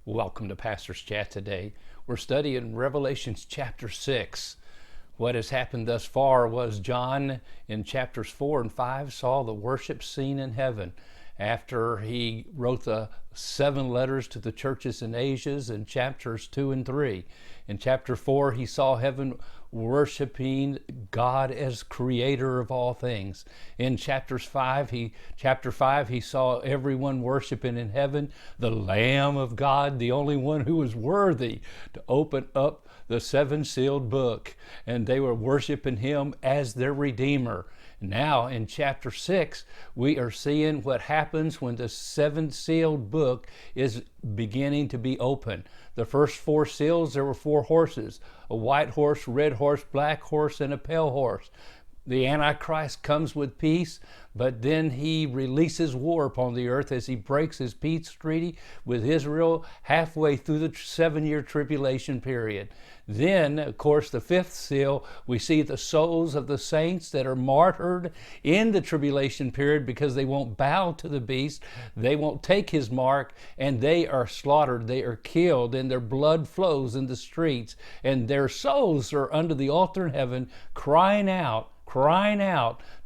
Welcome to Pastor's Chat today. We're studying Revelation chapter 6. What has happened thus far was John in chapters 4 and 5 saw the worship scene in heaven after he wrote the 7 letters to the churches in Asia in chapters 2 and 3. In chapter 4, he saw heaven worshiping God as creator of all things. In chapter 5, he saw everyone worshiping in heaven the Lamb of God, the only one who was worthy to open up the 7 sealed book, and they were worshiping him as their Redeemer. Now in chapter 6, we are seeing what happens when the 7 sealed book is beginning to be open. The first 4 seals, there were 4 horses, a white horse, red horse, black horse, and a pale horse. The Antichrist comes with peace, but then he releases war upon the earth as he breaks his peace treaty with Israel halfway through the 7-year tribulation period. Then, of course, the 5th seal, we see the souls of the saints that are martyred in the tribulation period because they won't bow to the beast, they won't take his mark, and they are slaughtered, they are killed, and their blood flows in the streets, and their souls are under the altar in heaven crying out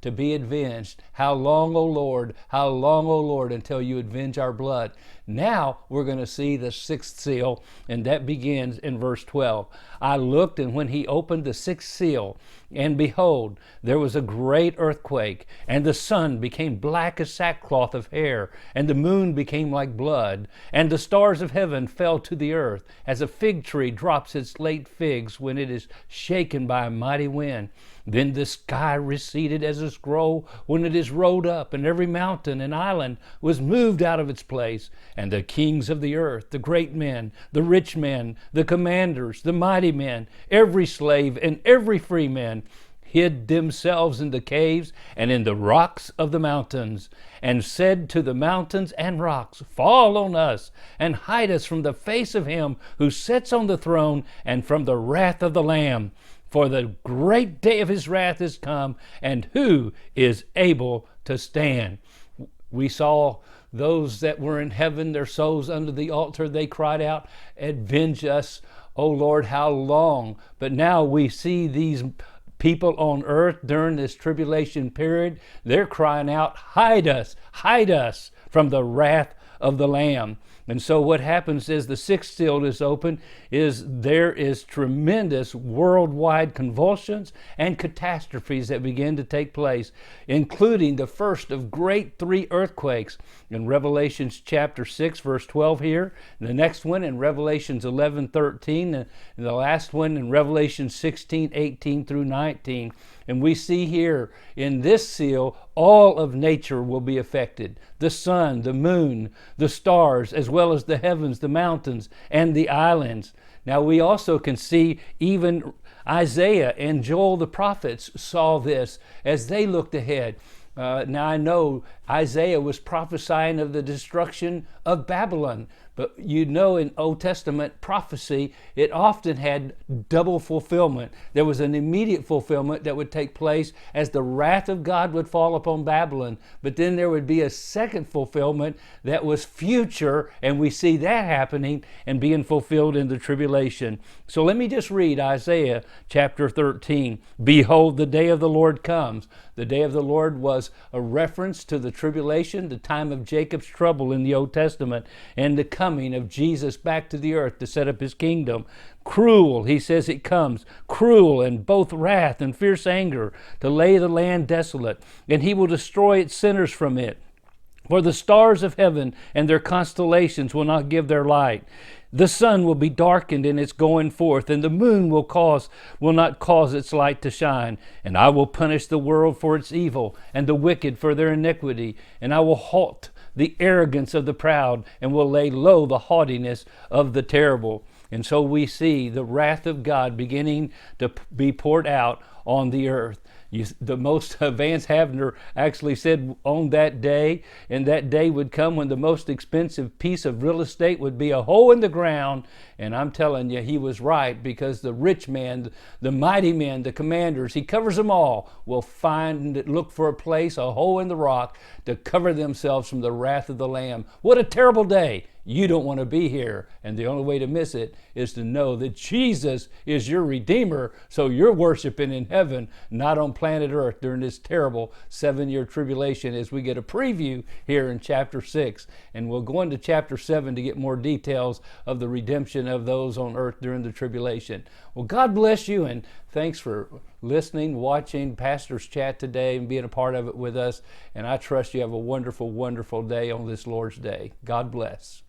to be avenged. How long, O Lord? How long, O Lord, until you avenge our blood? Now we're going to see the 6th seal, and that begins in verse 12. I looked, and when he opened the 6th seal, and behold, there was a great earthquake, and the sun became black as sackcloth of hair, and the moon became like blood, and the stars of heaven fell to the earth, as a fig tree drops its late figs when it is shaken by a mighty wind. Then the sky receded as a scroll when it is rolled up, and every mountain and island was moved out of its place. And the kings of the earth, the great men, the rich men, the commanders, the mighty men, every slave and every free man, hid themselves in the caves and in the rocks of the mountains, and said to the mountains and rocks, fall on us, and hide us from the face of him who sits on the throne, and from the wrath of the Lamb. For the great day of his wrath is come, and who is able to stand? We saw those that were in heaven, their souls under the altar, they cried out, avenge us, O Lord, how long? But now we see these people on earth during this tribulation period, they're crying out, hide us from the wrath of the Lamb. And so what happens is the 6th seal is open, is there is tremendous worldwide convulsions and catastrophes that begin to take place, including the first of great 3 earthquakes in Revelation chapter 6, verse 12 here, the next one in Revelations 11:13, and the last one in Revelation 16:18 through 19. And we see here in this seal, all of nature will be affected. The sun, the moon, the stars, as well as the heavens, the mountains, and the islands. Now we also can see even Isaiah and Joel the prophets saw this as they looked ahead. Now I know Isaiah was prophesying of the destruction of Babylon, but you know in Old Testament prophecy, it often had double fulfillment. There was an immediate fulfillment that would take place as the wrath of God would fall upon Babylon, but then there would be a second fulfillment that was future, and we see that happening and being fulfilled in the tribulation. So let me just read Isaiah chapter 13. Behold, the day of the Lord comes. The day of the Lord was a reference to the tribulation, the time of Jacob's trouble in the Old Testament, and the coming of Jesus back to the earth to set up his kingdom. Cruel, he says it comes, cruel and both wrath and fierce anger, to lay the land desolate, and he will destroy its sinners from it. For the stars of heaven and their constellations will not give their light. The sun will be darkened in its going forth, and the moon will not cause its light to shine. And I will punish the world for its evil, and the wicked for their iniquity. And I will halt the arrogance of the proud, and will lay low the haughtiness of the terrible. And so we see the wrath of God beginning to be poured out on the earth. The most Vance Havner actually said on that day, and that day would come when the most expensive piece of real estate would be a hole in the ground. And I'm telling you, he was right, because the rich man, the mighty men, the commanders, he covers them all, will look for a place, a hole in the rock, to cover themselves from the wrath of the Lamb. What a terrible day you don't want to be here. And the only way to miss it is to know that Jesus is your Redeemer, so you're worshiping in heaven, not on planet Earth during this terrible 7-year tribulation, as we get a preview here in chapter 6. And we'll go into chapter 7 to get more details of the redemption of those on earth during the tribulation. Well, God bless you, and thanks for listening, watching Pastor's Chat today and being a part of it with us. And I trust you have a wonderful, wonderful day on this Lord's Day. God bless.